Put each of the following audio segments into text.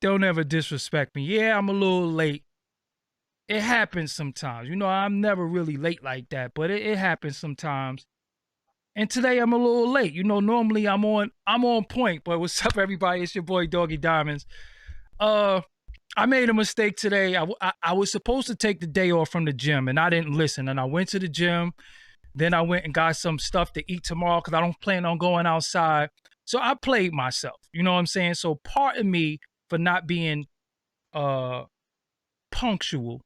Don't ever disrespect me. Yeah, I'm a little late. It happens sometimes. I'm never really late like that, but it happens sometimes. And today I'm a little late. Normally I'm on point. But what's up, everybody? It's your boy Doggie Diamonds. Uh, I made a mistake today. I was supposed to take the day off from the gym, and I didn't listen. And I went to the gym. Then I went and got some stuff to eat tomorrow because I don't plan on going outside. So I played myself. You know what I'm saying? So pardon me for not being uh punctual.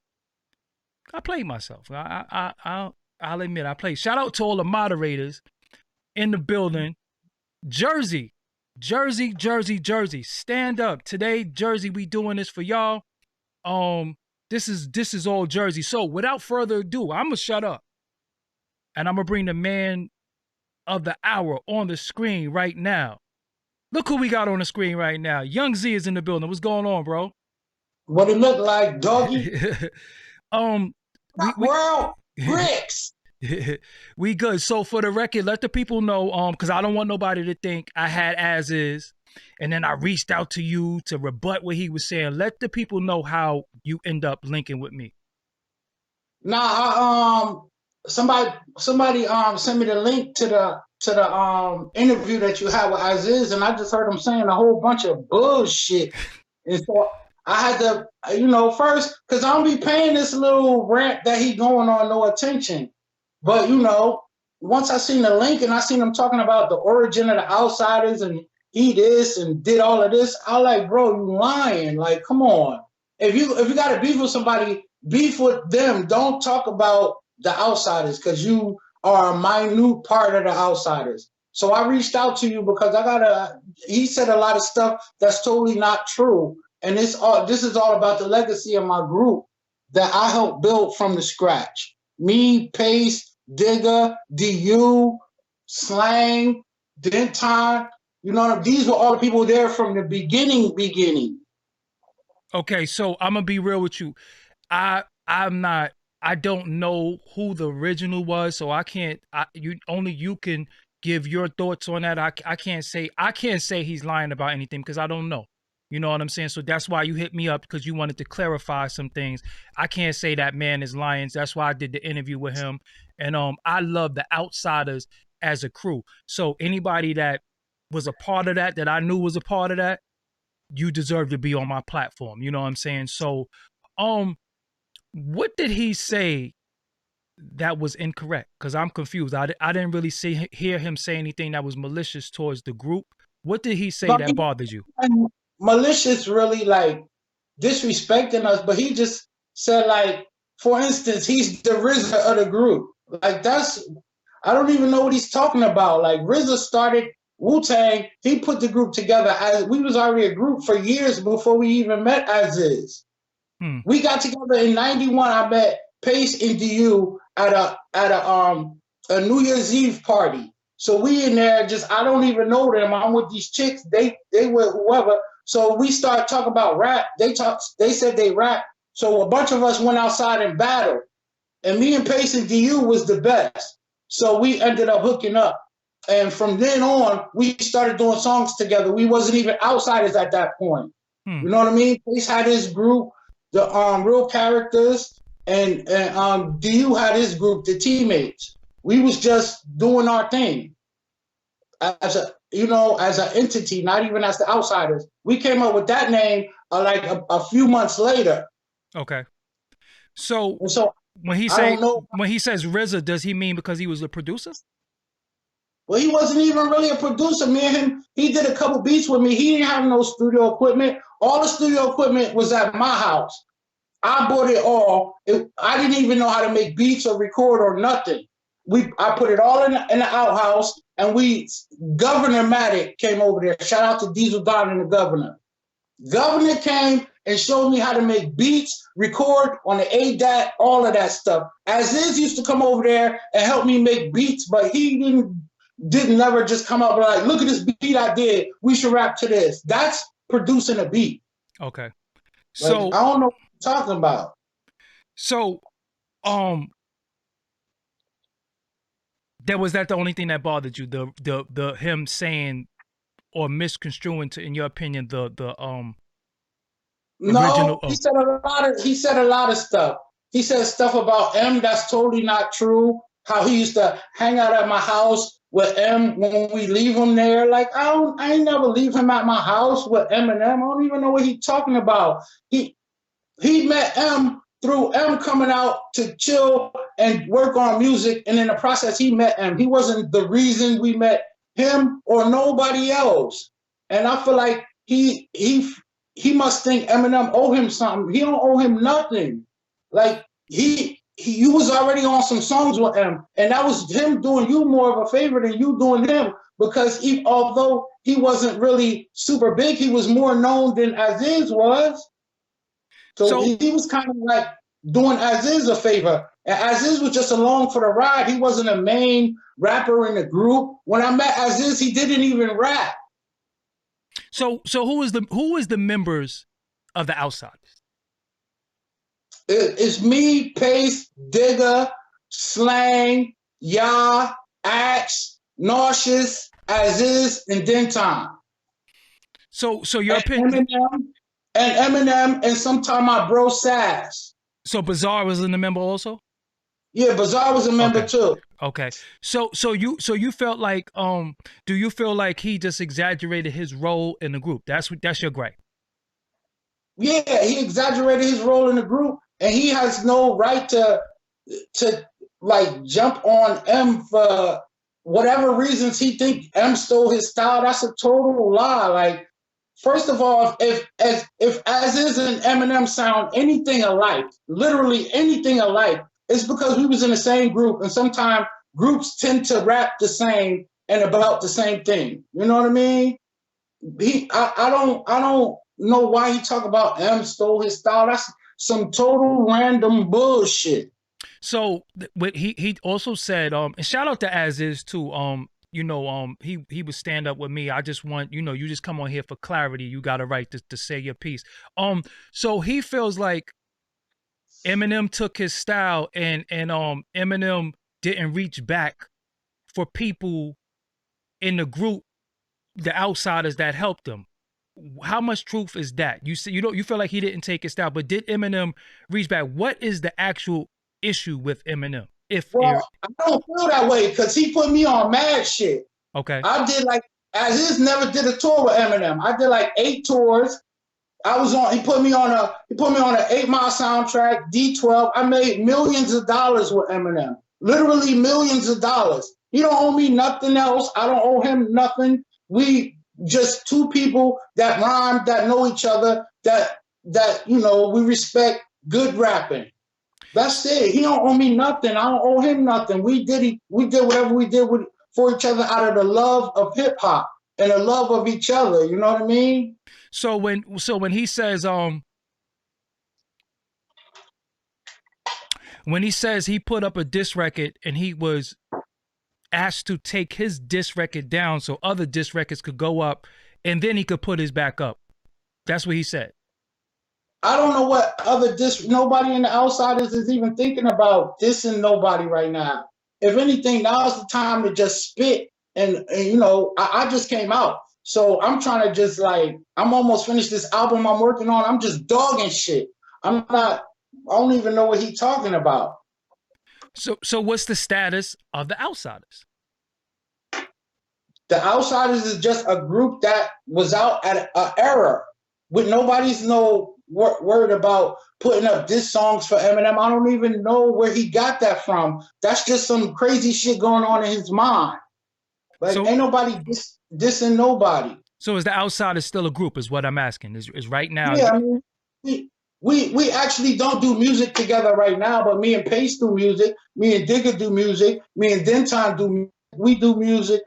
I played myself. I'll admit I played. Shout out to all the moderators in the building. Jersey, Jersey, Jersey, Jersey. Stand up. Today, Jersey, we doing this for y'all. This is all Jersey. So without further ado, I'ma shut up. And I'm gonna bring the man of the hour on the screen right now. Look who we got on the screen right now. Young Z is in the building. What's going on, bro? What it look like, doggy? um, we World bricks. we good. So for the record, let the people know, because I don't want nobody to think I had As Izz, and then I reached out to you to rebut what he was saying. Let the people know how you end up linking with me. Nah, somebody sent me the link to the interview that you had with Az Izz, and I just heard him saying a whole bunch of bullshit, and so I had to, first, because I don't be paying this little rant that he going on no attention. But, once I seen the link and I seen him talking about the origin of the Outsidaz and he this and did all of this, I like, bro, you lying. Like, come on. If you got to beef with somebody, beef with them. Don't talk about the Outsidaz because you are a minute part of the Outsidaz. So I reached out to you because he said a lot of stuff that's totally not true. And this is all about the legacy of my group that I helped build from the scratch. Me, Pace, Digger, DU, Slang, Denton, these were all the people there from the beginning. Okay, so I'm gonna be real with you. I don't know who the original was, so I can't. You can give your thoughts on that. I can't say he's lying about anything because I don't know. You know what I'm saying? So that's why you hit me up, because you wanted to clarify some things. I can't say that man is lying. That's why I did the interview with him. And I love the Outsidaz as a crew. So anybody that was a part of that I knew was a part of that, you deserve to be on my platform. You know what I'm saying? So what did he say that was incorrect? Because I'm confused. I didn't really hear him say anything that was malicious towards the group. What did he say that bothered you? Malicious, really, like disrespecting us, but he just said, like, for instance, he's the RZA of the group. Like, I don't even know what he's talking about. Like, RZA started Wu-Tang, he put the group together as we was already a group for years before we even met Az Izz. We got together in '91. I met Pace and DU at a New Year's Eve party. So we in there, I don't even know them. I'm with these chicks. They were whoever. So we started talking about rap. They said they rap. So a bunch of us went outside and battled. And me and Pace and DU was the best. So we ended up hooking up. And from then on, we started doing songs together. We wasn't even Outsidaz at that point. You know what I mean? Pace had his group, the Real Characters, and DU had his group, the Teammates. We was just doing our thing as an entity, not even as the Outsidaz. We came up with that name like a few months later. Okay. So when he says RZA, does he mean because he was a producer? Well, he wasn't even really a producer. Me and him, he did a couple beats with me. He didn't have no studio equipment. All the studio equipment was at my house. I bought it all. I didn't even know how to make beats or record or nothing. I put it all in the outhouse, and Governor Matic came over there. Shout out to Diesel Don and the Governor. Governor came and showed me how to make beats, record on the ADAT, all of that stuff. Az Izz used to come over there and help me make beats, but he didn't never just come up and like, look at this beat I did. We should rap to this. That's producing a beat. Okay. So I don't know what you're talking about. So was that the only thing that bothered you? The him saying or misconstruing, in your opinion, the No, Original. Oh, he said a lot of stuff. He said stuff about M that's totally not true. How he used to hang out at my house with M when we leave him there. Like I ain't never leave him at my house with Eminem. I don't even know what he's talking about. He met M through M coming out to chill and work on music, and in the process he met M. He wasn't the reason we met him or nobody else. And I feel like he must think Eminem owe him something. He don't owe him nothing. Like he was already on some songs with him, and that was him doing you more of a favor than you doing him, because although he wasn't really super big, he was more known than Az Izz was. So he was kind of like doing Az Izz a favor. And Az Izz was just along for the ride. He wasn't a main rapper in the group. When I met Az Izz, he didn't even rap. So who is the members of the Outsidaz? It's me, Pace, Digger, Slang, Ya, Axe, Nauseous, Az Izz, and Denton. So your opinion. Eminem, and sometime my bro Sass. So Bizarre was in the member also? Yeah, Bizarre was a member too. Okay. So you felt like do you feel like he just exaggerated his role in the group? That's your gripe. Yeah, he exaggerated his role in the group, and he has no right to like jump on M for whatever reasons he think M stole his style. That's a total lie. Like, first of all, if Az Izz and Eminem sound anything alike, literally anything alike, it's because we was in the same group, and sometimes groups tend to rap the same and about the same thing. You know what I mean? I don't know why he talk about M stole his style. That's some total random bullshit. So what he also said, and shout out to Az Izz too. He would stand up with me. I just want, you just come on here for clarity. You got a right to say your piece. So he feels like Eminem took his style and Eminem didn't reach back for people in the group, the Outsidaz that helped him. How much truth is that? You feel like he didn't take his style, but did Eminem reach back? What is the actual issue with Eminem? I don't feel that way, because he put me on mad shit. Okay. I did like, Az Izz never did a tour with Eminem. I did like 8 tours. He put me on an 8 Mile soundtrack, D12. I made millions of dollars with Eminem. Literally millions of dollars. He don't owe me nothing else. I don't owe him nothing. We just two people that rhyme, that know each other, that we respect good rapping. That's it. He don't owe me nothing. I don't owe him nothing. We did whatever we did for each other out of the love of hip hop and the love of each other. You know what I mean? So when he says he put up a diss record and he was asked to take his diss record down so other diss records could go up and then he could put his back up. That's what he said. I don't know what other nobody in the Outsidaz is even thinking about dissing nobody right now. If anything, now's the time to just spit. And I just came out. So I'm trying to just I'm almost finished this album I'm working on. I'm just dogging shit. I don't even know what he's talking about. So what's the status of the Outsidaz? The Outsidaz is just a group that was out at an era with nobody's worried about putting up diss songs for Eminem. I don't even know where he got that from. That's just some crazy shit going on in his mind. Ain't nobody dissing nobody. So is the Outsidaz still a group is what I'm asking. Is right now. Yeah, I mean, we actually don't do music together right now, but me and Pace do music, me and Digger do music, me and Denton we do music,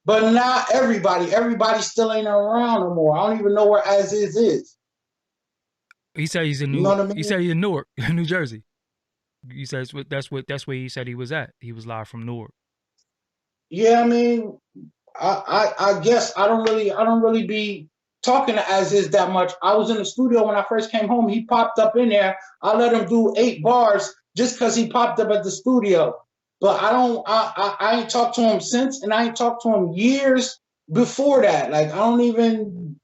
but not everybody. Everybody still ain't around no more. I don't even know where Az Izz is. He said he's in He said he's in Newark, New Jersey. He says that's where he said he was at. He was live from Newark. Yeah, I mean, I guess I don't really be talking to Az Izz that much. I was in the studio when I first came home. He popped up in there. I let him do 8 bars just because he popped up at the studio. But I ain't talked to him since, and I ain't talked to him years before that. I don't even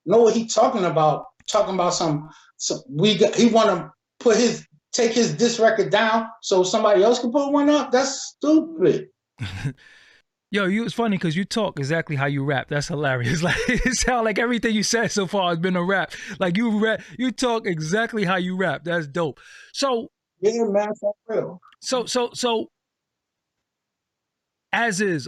know what he's talking about. talking about some he want to take his diss record down so somebody else can put one up. That's stupid. Yo, it's funny because you talk exactly how you rap. That's hilarious. Like it sounds like everything you said so far has been a rap. Like you talk exactly how you rap. That's dope. So yeah, man, for real. So as is,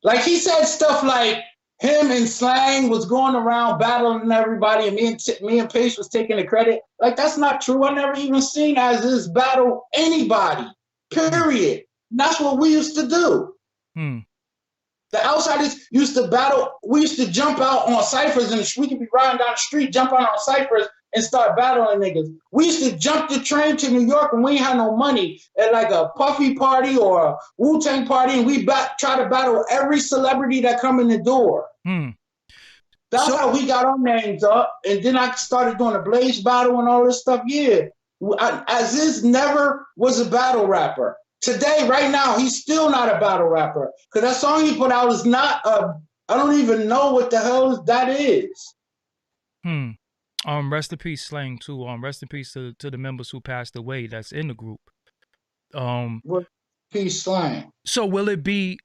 like he said stuff like him and Slang was going around battling everybody, and me and Pace was taking the credit. Like that's not true. I never even seen Az Izz battle anybody. Period. That's what we used to do. The Outsidaz used to battle. We used to jump out on ciphers, and we could be riding down the street, jump out on ciphers, and start battling niggas. We used to jump the train to New York when we ain't had no money at like a Puffy party or a Wu-Tang party, and we try to battle every celebrity that come in the door. That's how we got our names up. And then I started doing a Blaze battle and all this stuff. Yeah, Az Izz never was a battle rapper. Today, right now, he's still not a battle rapper. Because that song he put out is not I don't even know what the hell that is. Rest in peace, Slang, too. Rest in peace to the members who passed away that's in the group. Peace, Slang. So will it be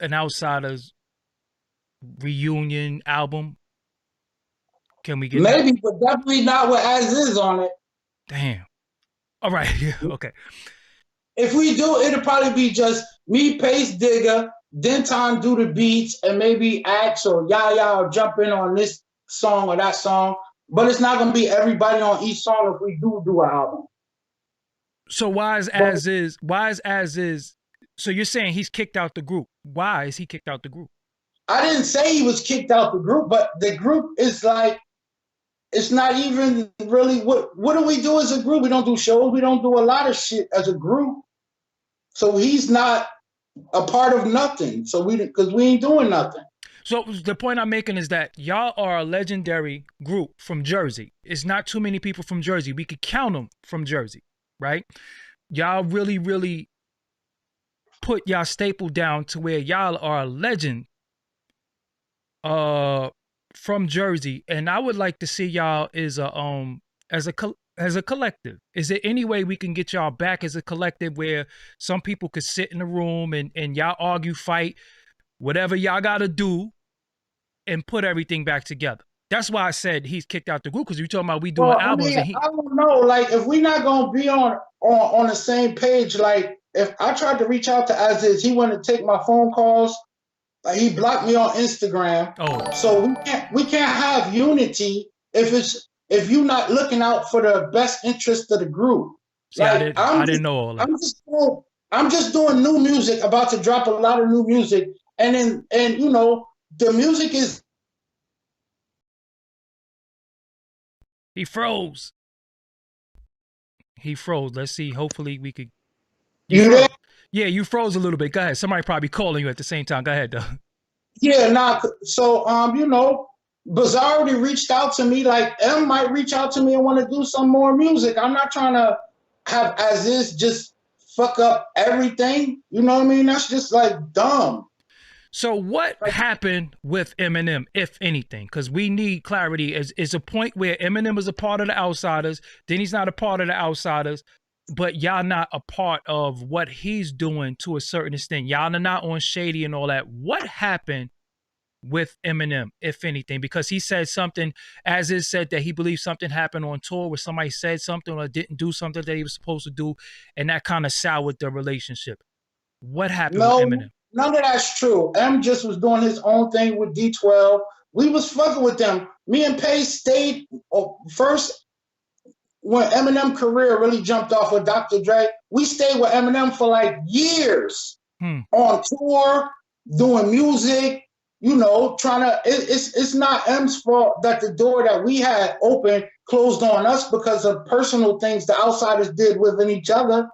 an Outsidaz reunion album? Can we get maybe, that? But definitely not with Az Izz on it. Damn. All right. Yeah. Okay. If we do, it'll probably be just me, Pace Digger, Denton do the beats, and maybe Axe or Yaya will jump in on this song or that song. But it's not gonna be everybody on each song if we do an album. So why is Az Izz? So you're saying he's kicked out the group? Why is he kicked out the group? I didn't say he was kicked out the group, but the group is like, it's not even really what do we do as a group? We don't do shows. We don't do a lot of shit as a group. So he's not a part of nothing. So because we ain't doing nothing. So the point I'm making is that y'all are a legendary group from Jersey. It's not too many people from Jersey. We could count them from Jersey, right? Y'all really, really put y'all staple down to where y'all are a legend from Jersey. And I would like to see y'all as a collective. Is there any way we can get y'all back as a collective where some people could sit in the room and y'all argue, fight, whatever y'all got to do, and put everything back together? That's why I said he's kicked out the group, because you're talking about we doing albums. I don't know. Like, if we're not going to be on the same page, like, if I tried to reach out to Az Izz, he wouldn't take my phone calls. Like, he blocked me on Instagram. Oh. So we can't have unity if you're not looking out for the best interest of the group. See, like, I didn't know all that. I'm just doing new music, about to drop a lot of new music. And you know, the music is. He froze. Let's see. Hopefully we could. You there? Yeah, you froze a little bit. Go ahead. Somebody probably calling you at the same time. Go ahead, though. Yeah, nah. So, you know, Bizarre already reached out to me. Like, M might reach out to me and want to do some more music. I'm not trying to have Az Izz just fuck up everything. You know what I mean? That's just like dumb. So what happened with Eminem, if anything? Because we need clarity. Is a point where Eminem is a part of the Outsidaz, then he's not a part of the Outsidaz, but y'all not a part of what he's doing to a certain extent. Y'all are not on Shady and all that. What happened with Eminem, if anything? Because he said something, Az Izz said that he believes something happened on tour where somebody said something or didn't do something that he was supposed to do, and that kind of soured the relationship. What happened with Eminem? None of that's true. M just was doing his own thing with D12. We was fucking with them. Me and Pace stayed first when Eminem career really jumped off with Dr. Dre. We stayed with Eminem for like years on tour, doing music. You know, trying to. It's not M's fault that the door that we had open closed on us because of personal things the Outsidaz did within each other.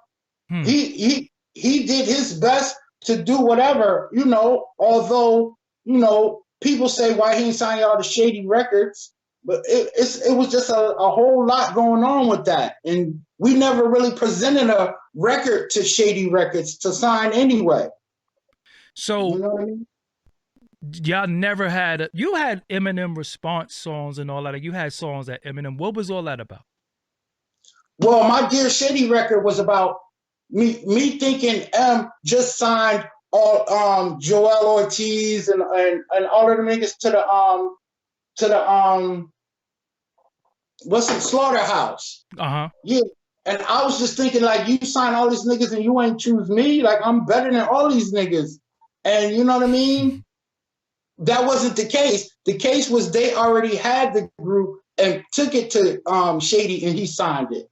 He did his best to do whatever, you know, although, you know, people say why he ain't signing all the Shady records, but it was just a whole lot going on with that. And we never really presented a record to Shady Records to sign anyway. So, you know what I mean? y'all never had you had Eminem response songs and all that. You had songs that Eminem. What was all that about? Well, my Dear Shady record was about me thinking M just signed all Joel Ortiz and all of the niggas to the what's it, Slaughterhouse. Uh-huh. Yeah. And I was just thinking, like, you sign all these niggas and you ain't choose me. Like, I'm better than all these niggas. And you know what I mean? That wasn't the case. The case was they already had the group and took it to Shady and he signed it.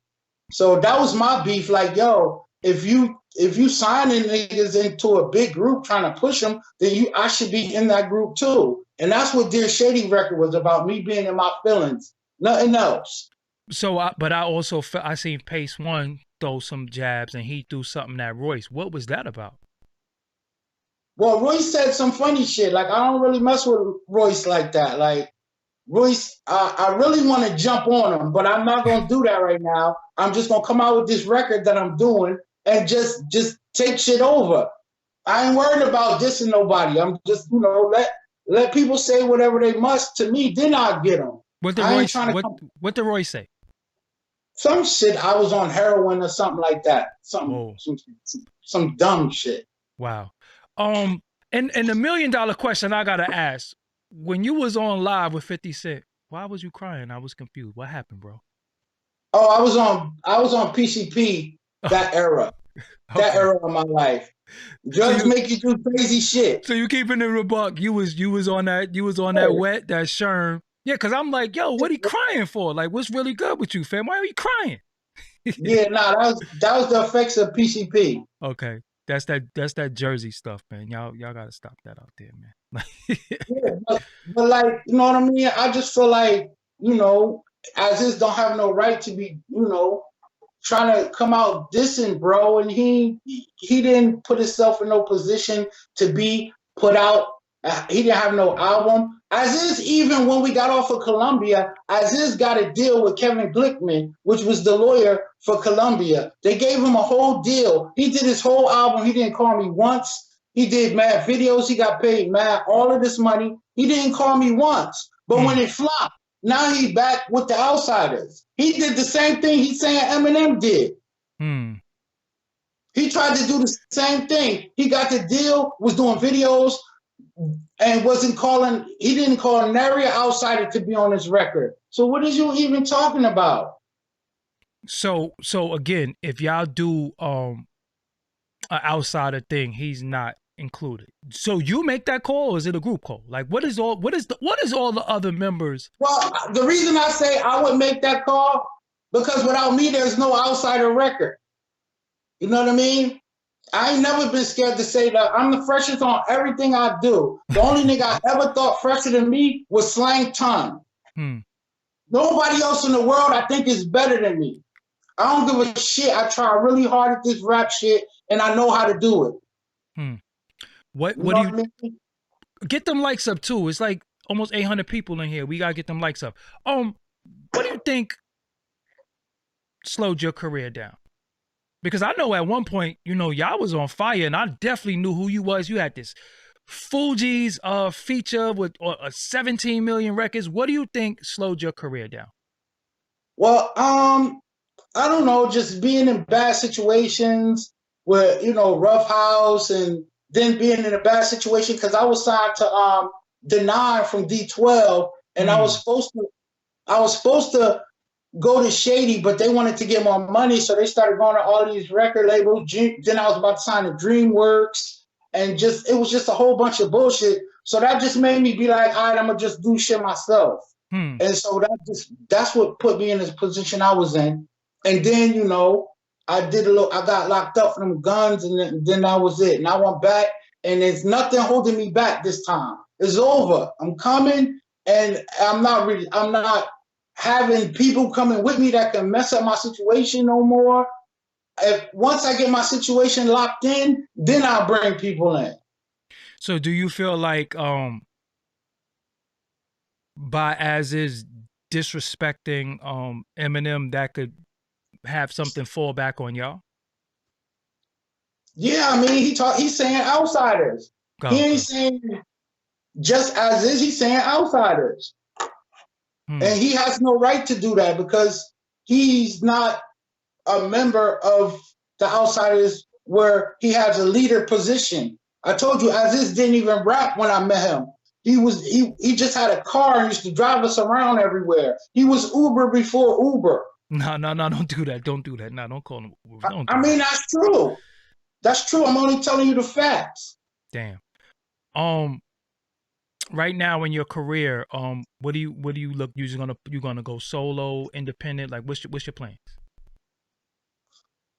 So that was my beef. Like, yo, if you signing niggas into a big group trying to push them, then I should be in that group too. And that's what Dear Shady record was about, me being in my feelings. Nothing else. So, but I also I seen Pace One throw some jabs, and he threw something at Royce. What was that about? Well, Royce said some funny shit. Like, I don't really mess with Royce like that. Like, Royce, I really want to jump on him, but I'm not going to do that right now. I'm just going to come out with this record that I'm doing and just take shit over. I ain't worried about dissing nobody. I'm just, let people say whatever they must to me. Then I'll get them. What did Royce say? Some shit. I was on heroin or something like that. Some dumb shit. Wow. And the $1 million question I gotta ask: when you was on live with 50 Cent, why was you crying? I was confused. What happened, bro? Oh, I was on PCP that era. Okay. That era of my life. Drugs make you do crazy shit. So you keeping it a buck. You was on that wet, that Sherm. Yeah, because I'm like, yo, what he crying for? Like, what's really good with you, fam? Why are you crying? Yeah, nah, that was the effects of PCP. Okay. That's that Jersey stuff, man. Y'all gotta stop that out there, man. Yeah, but like, you know what I mean? I just feel like, Az Izz don't have no right to be, trying to come out dissing, bro. And he didn't put himself in no position to be put out. He didn't have no album. Az Izz, even when we got off of Columbia, Az Izz got a deal with Kevin Glickman, which was the lawyer for Columbia. They gave him a whole deal. He did his whole album. He didn't call me once. He did mad videos. He got paid mad, all of this money. He didn't call me once. But when it flopped, now he back with the Outsidaz. He did the same thing he's saying Eminem did. He tried to do the same thing. He got the deal, was doing videos, and he didn't call nary an outsider to be on his record. So what is you even talking about? So again, if y'all do an outsider thing, he's not included. So you make that call, or is it a group call? Like, what is all the other members? Well, the reason I say I would make that call, because without me, there's no outsider record. You know what I mean? I ain't never been scared to say that I'm the freshest on everything I do. The only nigga I ever thought fresher than me was Slang Ton. Nobody else in the world I think is better than me. I don't give a shit. I try really hard at this rap shit, and I know how to do it. What do you get them likes up too? It's like almost 800 people in here. We gotta get them likes up. What do you think slowed your career down? Because I know at one point, y'all was on fire, and I definitely knew who you was. You had this Fuji's feature with 17 million records. What do you think slowed your career down? Well, I don't know, just being in bad situations where, Rough House, and then being in a bad situation because I was signed to the 9 from D12, and I was supposed to go to Shady, but they wanted to get more money, so they started going to all these record labels. Then I was about to sign to DreamWorks, and it was just a whole bunch of bullshit. So that just made me be like, all right, I'm gonna just do shit myself. And so that's what put me in this position I was in. And then I got locked up for them guns, and then that was it. And I went back, and there's nothing holding me back this time. It's over. I'm coming, and I'm not having people coming with me that can mess up my situation no more. Once I get my situation locked in, then I'll bring people in. So do you feel like by Az Izz disrespecting Eminem, that could have something fall back on y'all? Yeah, I mean, he's saying outsiders. He ain't saying Just as is, he's saying outsiders. And he has no right to do that because he's not a member of the Outsidaz where he has a leader position. I told you, Az Izz didn't even rap when I met him. He just had a car and used to drive us around everywhere. He was Uber before Uber. No, don't do that. Don't do that. No, don't call him Uber. I mean, that's true. That's true. I'm only telling you the facts. Damn. Right now in your career, what do you look? You gonna go solo, independent? Like, what's your plans?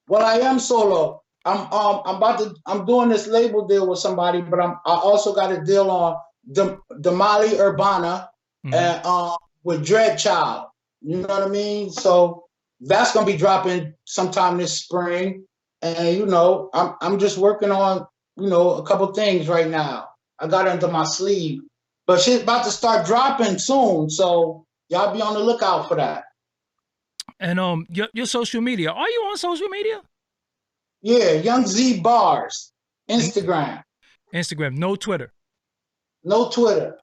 Well, I am solo. I'm doing this label deal with somebody, but I also got a deal on the Mali Urbana and with Dread Child. You know what I mean? So that's gonna be dropping sometime this spring. And you know, I'm just working on, you know, a couple things right now. I got it under my sleeve. But shit's about to start dropping soon, so y'all be on the lookout for that. And your social media. Are you on social media? Yeah, Young Z Bars, Instagram. Instagram, no Twitter. No Twitter.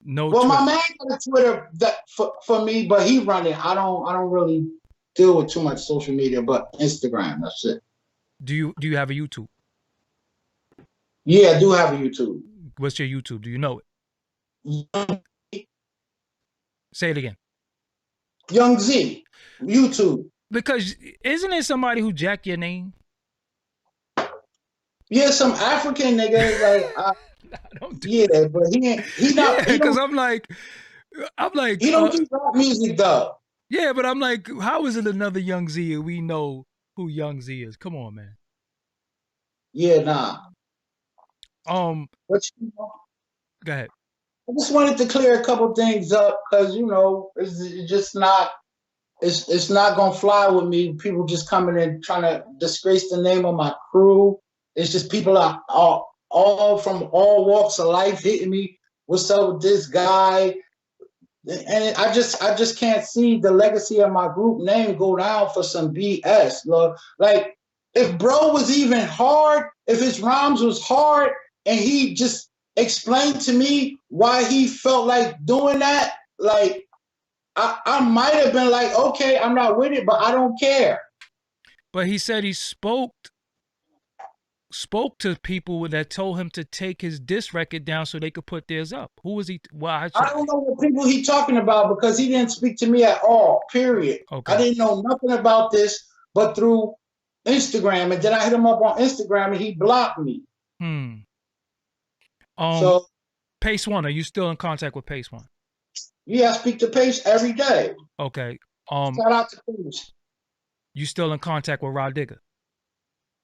No. Well, Twitter. my man got a Twitter that for me, but he run it. I don't really deal with too much social media, but Instagram. That's it. Do you have a YouTube? Yeah, I do have a YouTube. What's your YouTube? Do you know it? Say it again. Young Z, YouTube. Because isn't it somebody who jacked your name? Yeah, some African nigga. Like, don't do that. But he not. Because I'm like, he don't do rap music though. Yeah, but I'm like, how is it another Young Z and we know who Young Z is? Come on, man. Yeah, nah. But you know, go ahead. I just wanted to clear a couple things up because, you know, it's just not, it's not gonna fly with me. People just coming and trying to disgrace the name of my crew. It's just people are all from all walks of life hitting me. What's up with this guy? And I just can't see the legacy of my group name go down for some BS. Look, like if bro was even hard, if his rhymes was hard, and he just explained to me why he felt like doing that, like I might have been like, okay, I'm not with it, but I don't care. But he said he spoke to people that told him to take his diss record down so they could put theirs up. Who was he? Well, I don't know what people he talking about because he didn't speak to me at all, period. Okay. I didn't know nothing about this but through Instagram. And then I hit him up on Instagram and he blocked me. So Pace One, are you still in contact with Pace One? Yeah, I speak to Pace every day. Okay. Shout out to Pace. You still in contact with Rod Digger?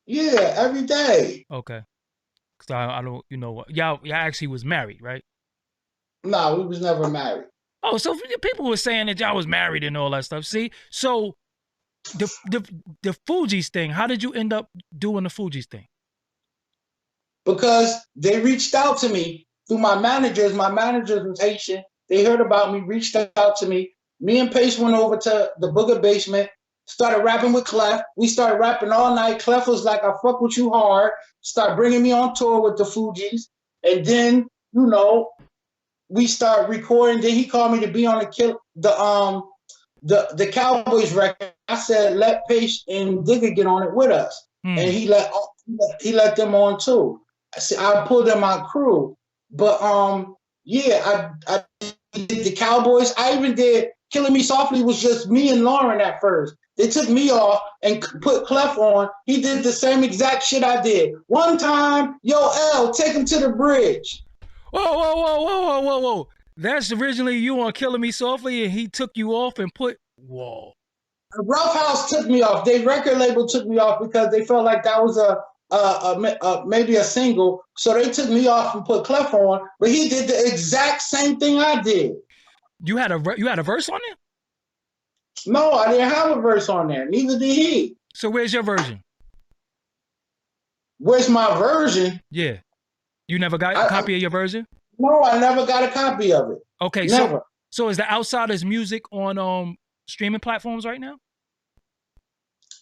Yeah, every day. Okay. Cause I don't, you know, y'all actually was married, right? No, we was never married. Oh, so people were saying that y'all was married and all that stuff. See, so the Fugees thing. How did you end up doing the Fugees thing? Because they reached out to me through my managers. My managers was Haitian. They heard about me, reached out to me. Me and Pace went over to the Booger Basement, started rapping with Clef. We started rapping all night. Clef was like, I fuck with you hard. Started bringing me on tour with the Fugees. And then, you know, we started recording. Then he called me to be on the Cowboys record. I said, let Pace and Digger get on it with us. And he let them on too. I pulled in my crew. But yeah, I did the Cowboys. I even did Killing Me Softly was just me and Lauren at first. They took me off and put Clef on. He did the same exact shit I did. One time, yo, L, take him to the bridge. Whoa. That's originally you on Killing Me Softly and he took you off and put, whoa. Rough House took me off. Their record label took me off because they felt like that was maybe a single. So they took me off and put Clef on, but he did the exact same thing I did. You had a verse on there? No, I didn't have a verse on there. Neither did he. So where's your version? Where's my version? Yeah. You never got a copy of your version? No, I never got a copy of it. Okay, never. So is the Outsidaz music on streaming platforms right now?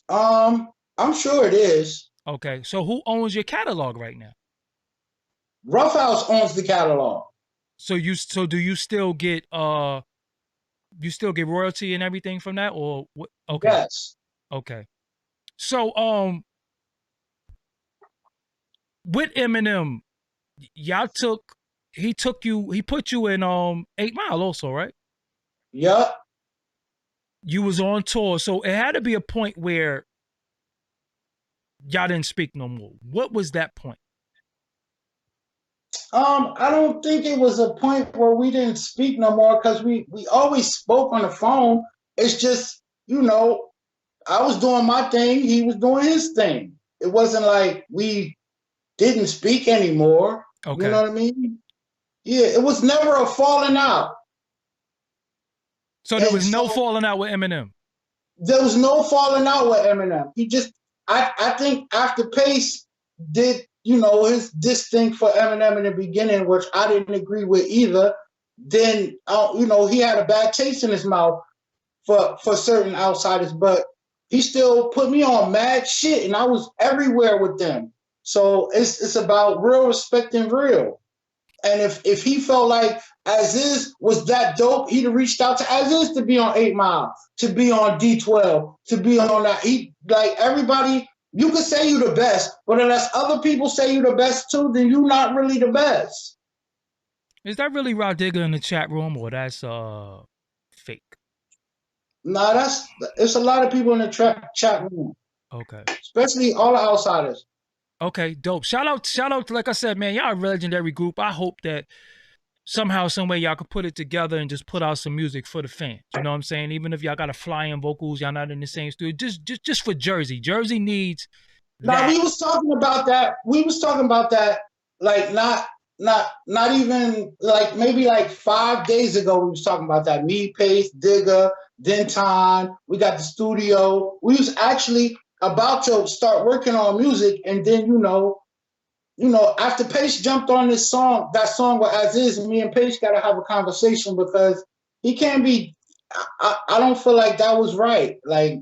I'm sure it is. Okay, so who owns your catalog right now? Rough House owns the catalog. So do you still get royalty and everything from that, or what? Okay, Yes. okay. So with Eminem, y'all took he put you in 8 Mile also, right? Yup. You was on tour, so it had to be a point where y'all didn't speak no more. What was that point? I don't think it was a point where we didn't speak no more because we always spoke on the phone. It's just, I was doing my thing, he was doing his thing. It wasn't like we didn't speak anymore. You Okay. know what I mean? Yeah, it was never a falling out. So there And was no so falling out with Eminem. there was no falling out with Eminem. He just, I think after Pace did, his this thing for Eminem in the beginning, which I didn't agree with either, then, he had a bad taste in his mouth for certain outsiders, but he still put me on mad shit, and I was everywhere with them. So it's about real respect and real. And if he felt like Az Izz was that dope, he'd have reached out to Az Izz to be on 8 Mile, to be on D12, to be on that. He like everybody. You could say you the best, but unless other people say you the best too, then you not really the best. Is that really Rod Digger in the chat room, or that's fake? Nah, it's a lot of people in the chat room, Okay. especially all the outsiders. Okay, dope. Shout out, like I said, man, y'all a legendary group. I hope that somehow, some way y'all could put it together and just put out some music for the fans. You know what I'm saying? Even if y'all got to fly in vocals, y'all not in the same studio. Just for Jersey. Jersey needs Now that. we was talking about that. We was talking about that like not even like maybe like 5 days ago. We was talking about that. Me, Pace, Digger, Denton. We got the studio. We was actually about to start working on music, and then after Pace jumped on that song with Az Izz, me and Pace got to have a conversation because he can't be. I don't feel like that was right. Like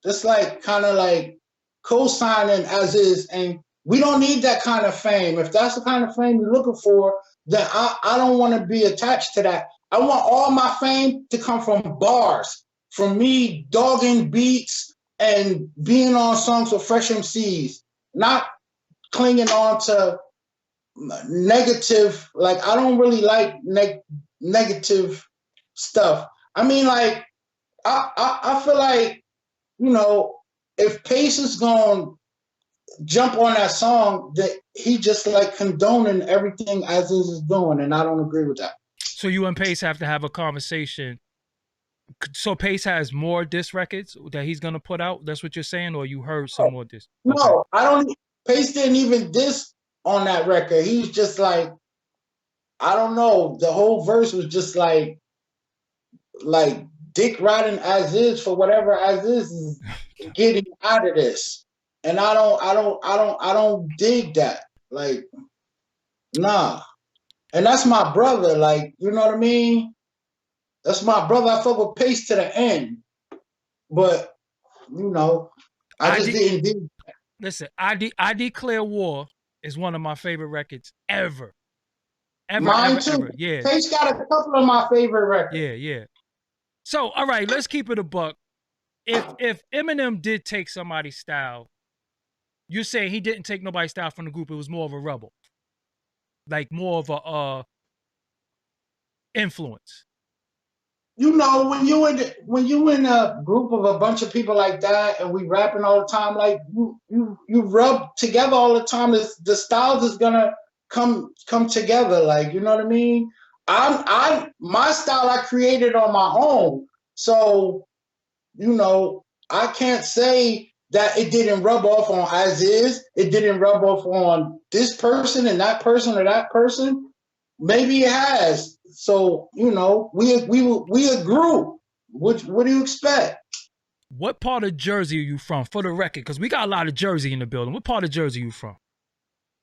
just like kind of like co-signing Az Izz, and we don't need that kind of fame. If that's the kind of fame you're looking for, then I don't want to be attached to that. I want all my fame to come from bars, from me dogging beats and being on songs with fresh MCs, not clinging on to negative. Like I don't really like negative stuff. I mean, like I feel like if Pace is going jump on that song, that he just like condoning everything Az Izz is doing, and I don't agree with that. So you and Pace have to have a conversation. So Pace has more disc records that he's gonna put out. That's what you're saying, or you heard some more disc? Okay. No, I don't. Pace didn't even diss on that record. He's just like, I don't know. The whole verse was just like dick riding Az Izz for whatever Az Izz is getting out of this, and I don't dig that. Like, nah. And that's my brother. Like, you know what I mean? That's my brother. I fuck with Pace to the end, but I just didn't dig. Listen, I Declare War is one of my favorite records ever. Mine too. Ever. Yeah. Pace got a couple of my favorite records. Yeah. So, all right, let's keep it a buck. If Eminem did take somebody's style, you're saying he didn't take nobody's style from the group. It was more of a rebel, like more of a influence. When you in a group of a bunch of people like that, and we rapping all the time, like you rub together all the time. The styles is gonna come together. Like, you know what I mean? My style I created on my own, so I can't say that it didn't rub off on Az Izz. It didn't rub off on this person and that person or that person. Maybe it has. So we a group. What do you expect? What part of Jersey are you from, for the record? Because we got a lot of Jersey in the building. What part of Jersey are you from?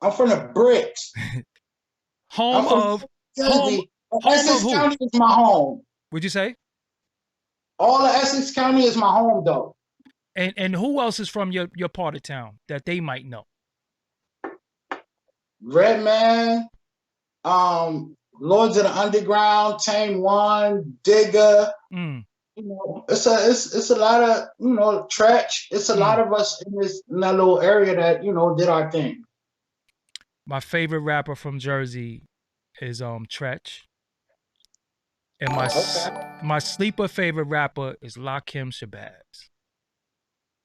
I'm from the bricks. Home of Jersey. Essex of County is my home. What'd you say? All of Essex County is my home, though. And who else is from your part of town that they might know? Redman, Lords of the Underground, Tame One, Digger. Mm, You know, it's a lot of, you know, Tretch. It's a lot mm. of us in that little area that, you know, did our thing. My favorite rapper from Jersey is Tretch. And Okay. my sleeper favorite rapper is Lakim Shabazz.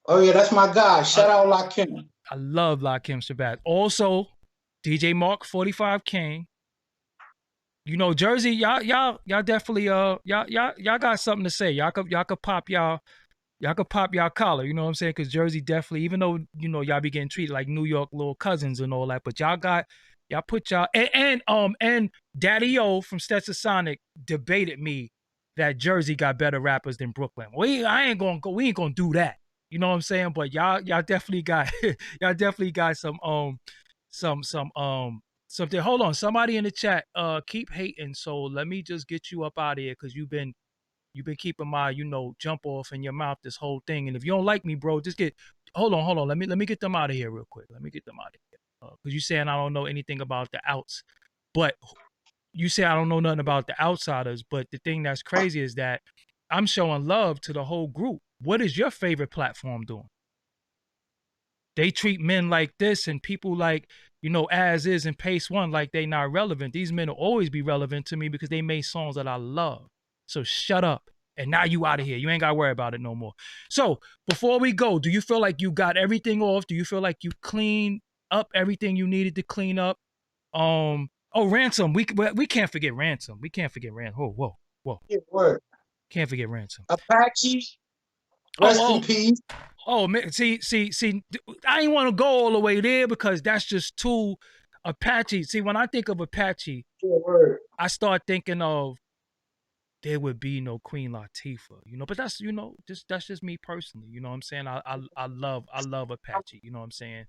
Oh yeah, that's my guy. I, Shout out Lakim. I love Lakim Shabazz. Also, DJ Mark 45 King. You know, Jersey, y'all definitely y'all got something to say. Y'all could pop y'all collar, you know what I'm saying? Because Jersey definitely, even though, you know, y'all be getting treated like New York little cousins and all that, but y'all put y'all and Daddy O from Stetson Sonic debated me that Jersey got better rappers than Brooklyn. We ain't gonna do that. You know what I'm saying? But y'all definitely got y'all definitely got some something. Hold on, somebody in the chat keep hating. So let me just get you up out of here because you've been keeping my, you know, jump off in your mouth this whole thing. And if you don't like me, bro, just hold on. Let me get them out of here real quick. Let me get them out of here. Because you saying I don't know anything about the outs. But you say I don't know nothing about the outsiders. But the thing that's crazy is that I'm showing love to the whole group. What is your favorite platform doing? They treat men like this and people like, you know, As Izz and Pace One like they not relevant. These men will always be relevant to me because they made songs that I love. So shut up. And now you out of here. You ain't got to worry about it no more. So before we go, do you feel like you got everything off? Do you feel like you cleaned up everything you needed to clean up? Oh, Ransom. We can't forget Ransom. We can't forget Ransom. Whoa. Yeah, word. Can't forget Ransom. Apache, rest in Oh, peace. oh, man. See. I ain't want to go all the way there because that's just too Apache. See, when I think of Apache, Yeah, word. I start thinking of there would be no Queen Latifah, you know. But that's, you know, that's just me personally. You know what I'm saying? I love Apache. You know what I'm saying?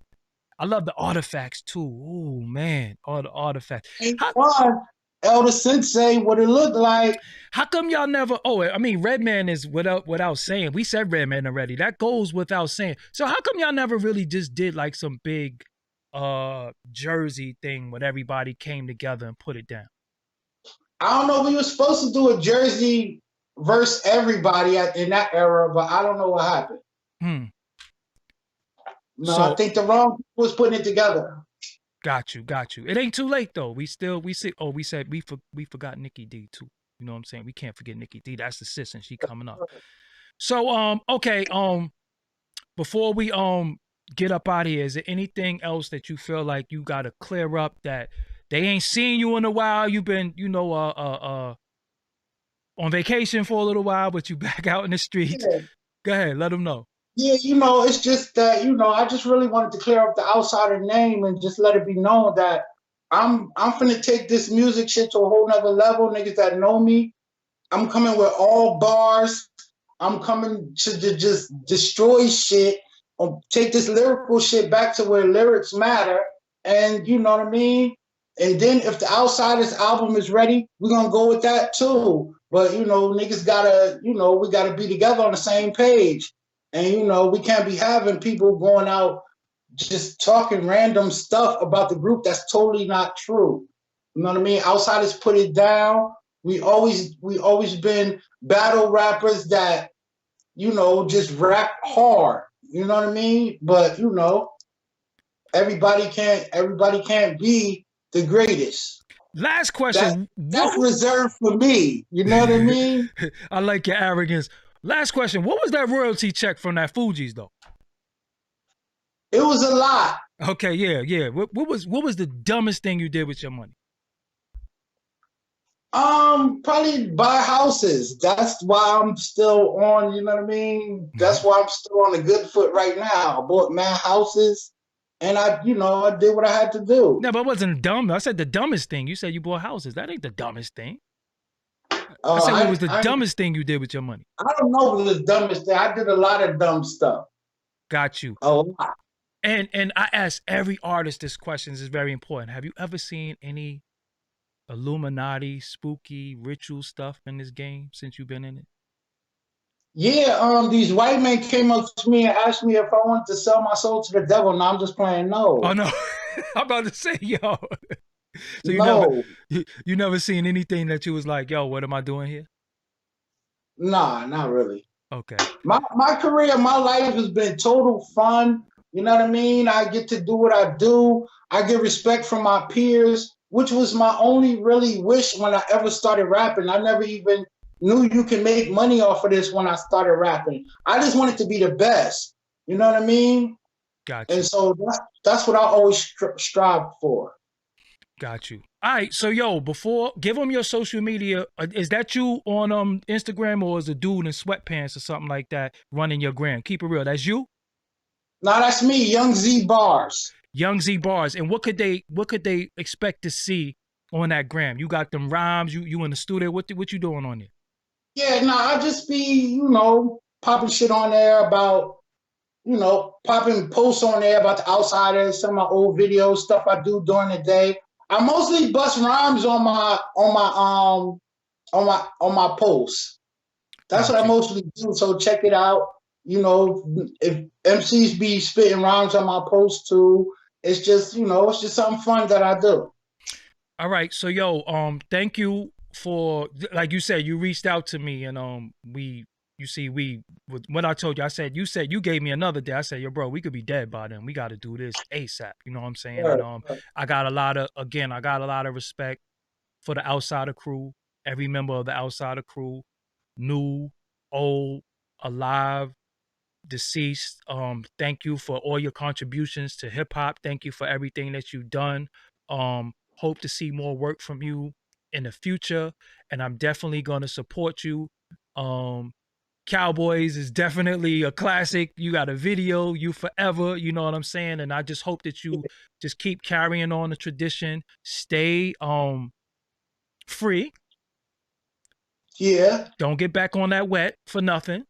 I love the artifacts too. Oh man, all the artifacts. One, Elder Sensei, what it looked like. How come y'all never? Oh, I mean, Redman is without saying. We said Redman already. That goes without saying. So how come y'all never really just did like some big Jersey thing when everybody came together and put it down? I don't know. We were supposed to do a Jersey versus everybody in that era, but I don't know what happened. No, so, I think the wrong people was putting it together. Got you. It ain't too late though. We said we forgot Nikki D too. You know what I'm saying? We can't forget Nikki D. That's the sis and she coming up. So okay, before we get up out of here, is there anything else that you feel like you gotta clear up that they ain't seen you in a while? You've been, you know, on vacation for a little while, but you back out in the streets. Yeah. Go ahead, let them know. Yeah, you know, it's just that, you know, I just really wanted to clear up the outsider name and just let it be known that I'm finna take this music shit to a whole nother level. Niggas that know me, I'm coming with all bars. I'm coming to just destroy shit or take this lyrical shit back to where lyrics matter. And you know what I mean? And then if the Outsidaz album is ready, we're gonna go with that too. But you know, niggas gotta, you know, we gotta be together on the same page. And, you know, we can't be having people going out just talking random stuff about the group that's totally not true. You know what I mean? Outsidaz put it down. We always been battle rappers that, you know, just rap hard. You know what I mean? But, you know, everybody can't be the greatest. Last question. That's reserved for me. You know what I mean? I like your arrogance. Last question. What was that royalty check from that Fugees though? It was a lot. Okay, yeah. What was the dumbest thing you did with your money? Probably buy houses. That's why I'm still on, you know what I mean? That's why I'm still on a good foot right now. I bought mad houses and I did what I had to do. No, but it wasn't dumb. I said the dumbest thing. You said you bought houses. That ain't the dumbest thing. I said, what was the dumbest thing you did with your money? I don't know what was the dumbest thing. I did a lot of dumb stuff. Got you. A lot. And I ask every artist this question. This is very important. Have you ever seen any Illuminati, spooky, ritual stuff in this game since you've been in it? Yeah, these white men came up to me and asked me if I wanted to sell my soul to the devil. Now I'm just playing no. Oh, no. I'm about to say, yo. So No, you never seen anything that you was like, yo, what am I doing here? nah, not really. Okay. My career, my life has been total fun. You know what I mean? I get to do what I do. I get respect from my peers, which was my only really wish when I ever started rapping. I never even knew you can make money off of this when I started rapping. I just wanted to be the best. You know what I mean? Got And you. so that's what I always strive for. Got you. All right. So yo, before give them your social media. Is that you on Instagram or is a dude in sweatpants or something like that running your gram? Keep it real. That's you, Now that's me, Young Z Bars. Young Z Bars. And what could they expect to see on that gram? You got them rhymes. You in the studio. What you doing on there? Yeah, nah, I just be, popping shit on there about, popping posts on there about the Outsidaz, some of my old videos, stuff I do during the day. I mostly bust rhymes on my posts. That's what Got I you. mostly do. So check it out. If MCs be spitting rhymes on my posts too, it's just something fun that I do. All right. So yo, thank you for like you said, you reached out to me and you see when I told you, you said you gave me another day. I said, yo, bro, we could be dead by then. We got to do this ASAP. You know what I'm saying? And Right. I got a lot of respect for the Outsider crew, every member of the Outsider crew, new, old, alive, deceased. Thank you for all your contributions to hip hop. Thank you for everything that you've done. Hope to see more work from you in the future, and I'm definitely gonna support you. Um, Cowboys is definitely a classic. You got a video, you forever. You know what I'm saying? And I just hope that you just keep carrying on the tradition. Stay free. Yeah. Don't get back on that wet for nothing.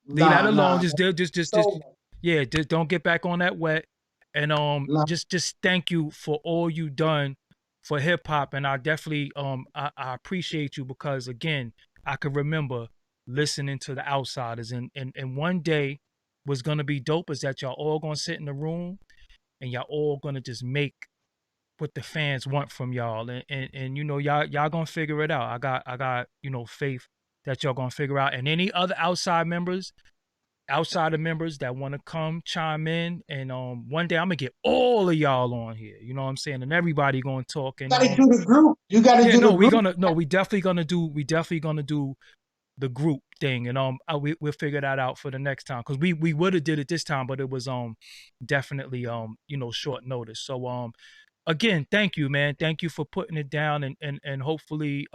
Leave that Nah, alone. nah. Just So yeah, just don't get back on that wet. And nah. just thank you for all you done for hip hop. And I definitely I appreciate you because again, I could remember listening to the Outsiders and one day was gonna be dope is that y'all all gonna sit in the room and y'all all gonna just make what the fans want from y'all. And you know, y'all gonna figure it out. I got, faith that y'all gonna figure out. And any other outsider members that want to come chime in and one day I'm gonna get all of y'all on here, you know what I'm saying, and everybody gonna talk and gotta do the group. You gotta yeah, do the no, group. we definitely gonna do the group thing, and we'll figure that out for the next time because we would have did it this time, but it was definitely short notice. So again, thank you, man. Thank you for putting it down, and hopefully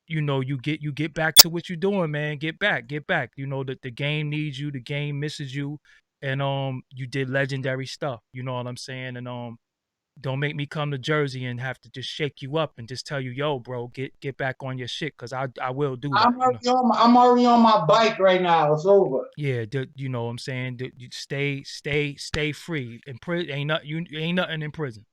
you get back to what you're doing, man. Get back. You know that the game needs you, the game misses you, and you did legendary stuff. You know what I'm saying? And don't make me come to Jersey and have to just shake you up and just tell you, yo, bro, get back on your shit, cause I will do that. I'm already on my bike right now. It's over. Yeah, you know what I'm saying? You stay free. In prison ain't nothing in prison.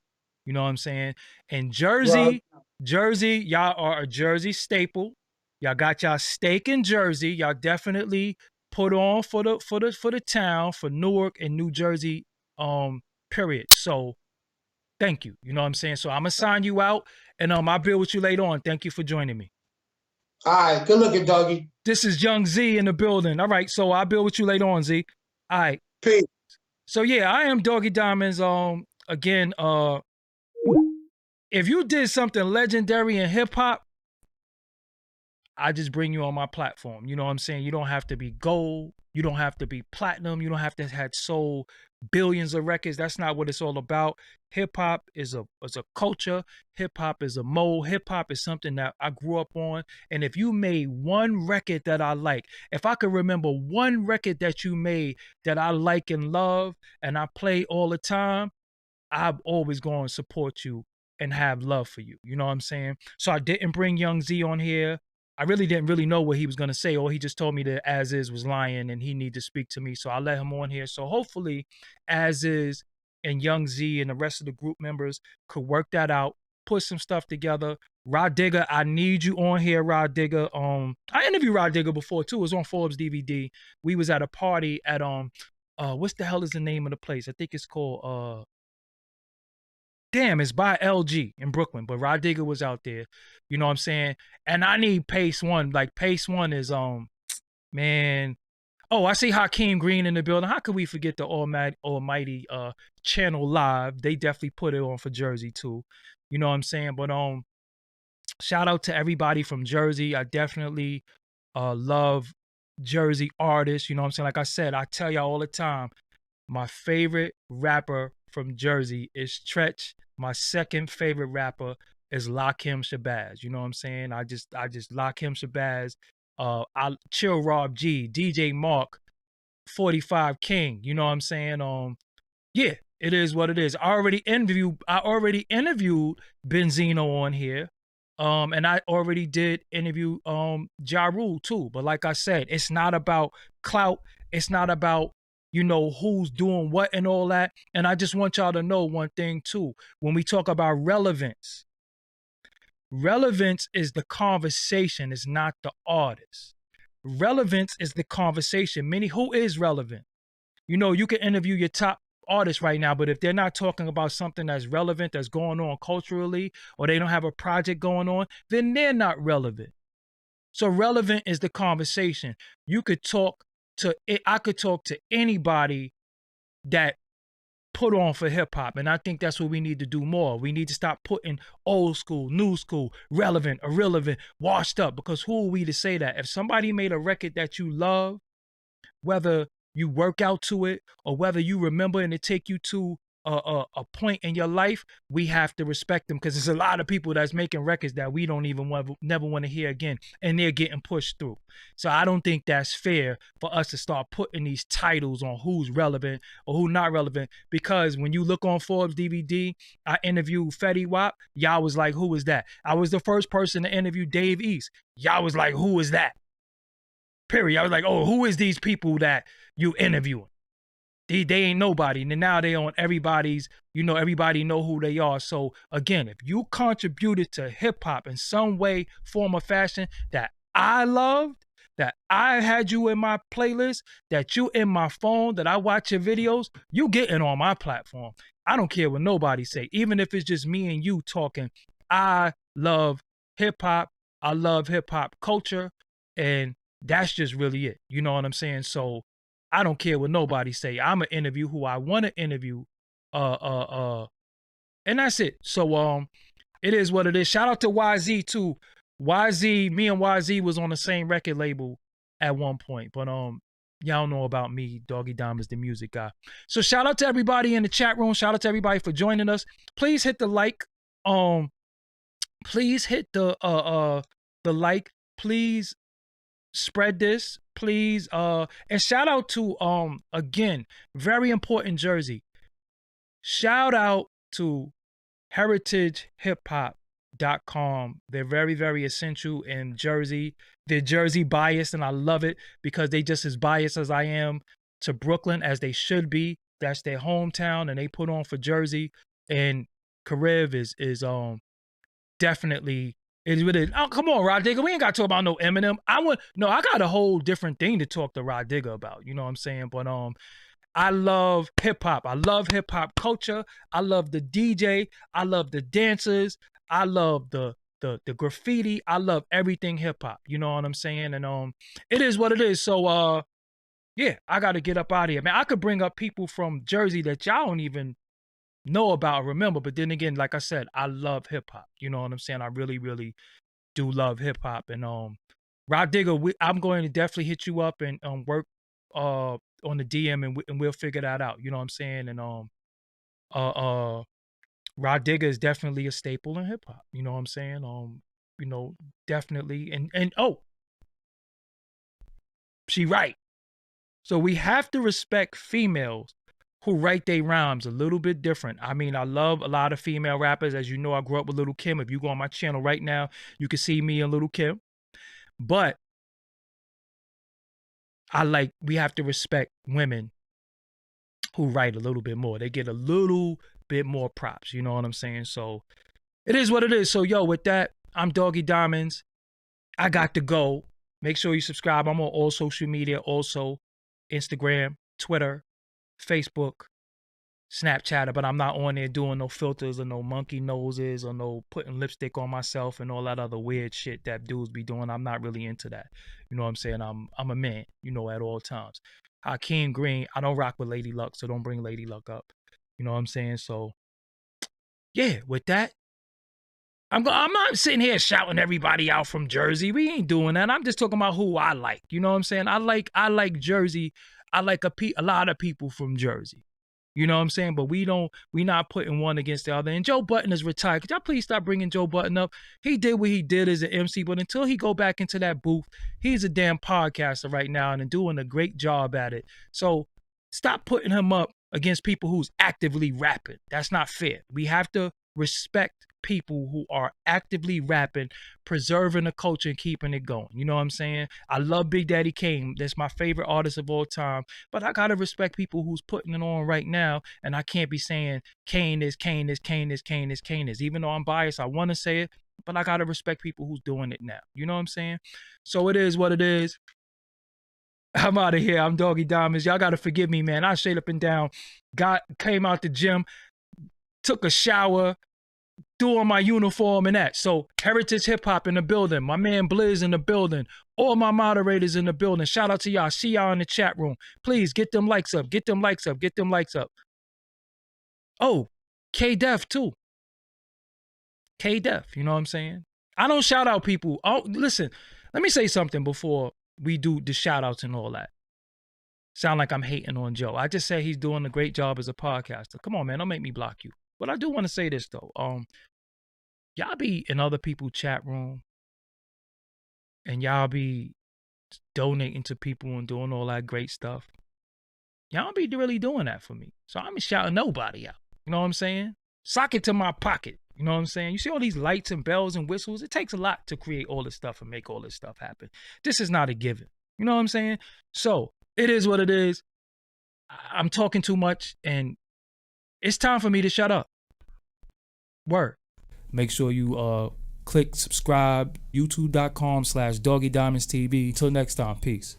You know what I'm saying? And Bro. Jersey, y'all are a Jersey staple. Y'all got y'all stake in Jersey. Y'all definitely put on for the town, for Newark and New Jersey, period. So thank you. You know what I'm saying? So I'm gonna sign you out and I'll build with you later on. Thank you for joining me. All right, good looking, doggy. This is Young Z in the building. All right, so I'll build with you later on, Z. All right. Peace. So yeah, I am Doggie Diamonds. Again, if you did something legendary in hip hop, I just bring you on my platform. You know what I'm saying? You don't have to be gold. You don't have to be platinum. You don't have to have sold billions of records. That's not what it's all about. Hip hop is a culture. Hip hop is a mode. Hip hop is something that I grew up on. And if you made one record that I like, if I could remember one record that you made that I like and love and I play all the time, I'm always going to support you and have love for you. You know what I'm saying? So I didn't bring Young Z on here. I really didn't really know what he was going to say, or he just told me that Az Izz was lying and he needed to speak to me. So I let him on here. So hopefully Az Izz and Young Z and the rest of the group members could work that out, put some stuff together. Rod Digger, I need you on here, Rod Digger. I interviewed Rod Digger before too. It was on Forbes DVD. We was at a party at what's the hell is the name of the place? I think it's called damn, it's by LG in Brooklyn, but Rod Digger was out there. You know what I'm saying? And I need Pace One. Like Pace One is man. Oh, I see Hakeem Green in the building. How could we forget the almighty Channel Live? They definitely put it on for Jersey too. You know what I'm saying? But shout out to everybody from Jersey. I definitely love Jersey artists. You know what I'm saying? Like I said, I tell y'all all the time, my favorite rapper from Jersey is Tretch. My second favorite rapper is Lakim Shabazz. You know what I'm saying? I just Lakim Shabazz, I Chill Rob G, DJ Mark, 45 King. You know what I'm saying? Yeah, it is what it is. I already interviewed Benzino on here. And I already did interview Ja Rule too. But like I said, it's not about clout. It's not about, who's doing what and all that. And I just want y'all to know one thing too. When we talk about relevance is the conversation, it's not the artist. Relevance is the conversation. Meaning, who is relevant? You can interview your top artists right now, but if they're not talking about something that's relevant, that's going on culturally, or they don't have a project going on, then they're not relevant. So relevant is the conversation. I could talk to anybody that put on for hip hop. And I think that's what we need to do more. We need to stop putting old school, new school, relevant, irrelevant, washed up, because who are we to say that? If somebody made a record that you love, whether you work out to it or whether you remember and it take you to a point in your life, we have to respect them, because there's a lot of people that's making records that we don't even never want to hear again, and they're getting pushed through. So I don't think that's fair for us to start putting these titles on who's relevant or who not relevant, because when you look on Forbes DVD, I interviewed Fetty Wap. Y'all was like, who is that? I was the first person to interview Dave East. Y'all was like, who is that? Period. I was like, oh, who is these people that you interviewing? They ain't nobody. And now they on everybody's, everybody know who they are. So again, if you contributed to hip hop in some way, form, or fashion that I loved, that I had you in my playlist, that you in my phone, that I watch your videos, you getting on my platform. I don't care what nobody say. Even if it's just me and you talking, I love hip hop. I love hip hop culture. And that's just really it. You know what I'm saying? So I don't care what nobody say. I'm gonna interview who I want to interview. And that's it. So it is what it is. Shout out to YZ too. Me and YZ was on the same record label at one point. But y'all know about me, Doggie Diamonds, the music guy. So shout out to everybody in the chat room. Shout out to everybody for joining us. Please hit the like. Please hit the like. Please spread this, please. And shout out to again, very important Jersey. Shout out to heritagehip-hop.com. They're very, very essential in Jersey. They're Jersey biased, and I love it because they just as biased as I am to Brooklyn, as they should be. That's their hometown, and they put on for Jersey. And Karev is definitely is with it. Oh, come on, Rod Digger. We ain't got to talk about no Eminem. I got a whole different thing to talk to Rod Digger about. You know what I'm saying? But I love hip hop. I love hip hop culture. I love the DJ. I love the dancers. I love the graffiti. I love everything hip hop. You know what I'm saying? And it is what it is. So yeah, I got to get up out of here, man. I could bring up people from Jersey that y'all don't even know about or remember, but then again, like I said, I love hip hop. You know what I'm saying? I really, really do love hip hop. And Rod Digger, I'm going to definitely hit you up and work on the DM, and we'll figure that out. You know what I'm saying? And Rod Digger is definitely a staple in hip hop. You know what I'm saying? Definitely. And she right. So we have to respect females who write their rhymes a little bit different. I mean, I love a lot of female rappers. As you know, I grew up with Little Kim. If you go on my channel right now, you can see me and Little Kim. But we have to respect women who write a little bit more. They get a little bit more props. You know what I'm saying? So it is what it is. So yo, with that, I'm Doggie Diamonds. I got to go. Make sure you subscribe. I'm on all social media also. Instagram, Twitter, Facebook, Snapchatter, but I'm not on there doing no filters or no monkey noses or no putting lipstick on myself and all that other weird shit that dudes be doing. I'm not really into that. You know what I'm saying? I'm a man, you know, at all times. Hakeem Green, I don't rock with Lady Luck, so don't bring Lady Luck up. You know what I'm saying? So yeah, with that, I'm not sitting here shouting everybody out from Jersey. We ain't doing that. I'm just talking about who I like. You know what I'm saying? I like Jersey. I like a lot of people from Jersey. You know what I'm saying? But we not putting one against the other. And Joe Budden is retired. Could y'all please stop bringing Joe Budden up? He did what he did as an MC, but until he go back into that booth, he's a damn podcaster right now and doing a great job at it. So stop putting him up against people who's actively rapping. That's not fair. We have to respect people who are actively rapping, preserving the culture and keeping it going. You know what I'm saying? I love Big Daddy Kane. That's my favorite artist of all time. But I gotta respect people who's putting it on right now. And I can't be saying Kane is. Even though I'm biased, I want to say it. But I gotta respect people who's doing it now. You know what I'm saying? So it is what it is. I'm out of here. I'm Doggie Diamonds. Y'all gotta forgive me, man. I straight up and down came out the gym, took a shower, threw on my uniform and that. So Heritage Hip Hop in the building. My man Blizz in the building. All my moderators in the building. Shout out to y'all. See y'all in the chat room. Please get them likes up. Get them likes up. Get them likes up. Oh, K-Def too. K-Def, you know what I'm saying? I don't shout out people. Oh, listen, let me say something before we do the shout outs and all that. Sound like I'm hating on Joe. I just say he's doing a great job as a podcaster. Come on, man. Don't make me block you. But I do want to say this though. Y'all be in other people's chat room and y'all be donating to people and doing all that great stuff. Y'all don't be really doing that for me. So I'm shouting nobody out. You know what I'm saying? Sock it to my pocket. You know what I'm saying? You see all these lights and bells and whistles? It takes a lot to create all this stuff and make all this stuff happen. This is not a given. You know what I'm saying? So it is what it is. I'm talking too much and it's time for me to shut up. Word. Make sure you click subscribe, youtube.com/DoggieDiamondsTV. Until next time, peace.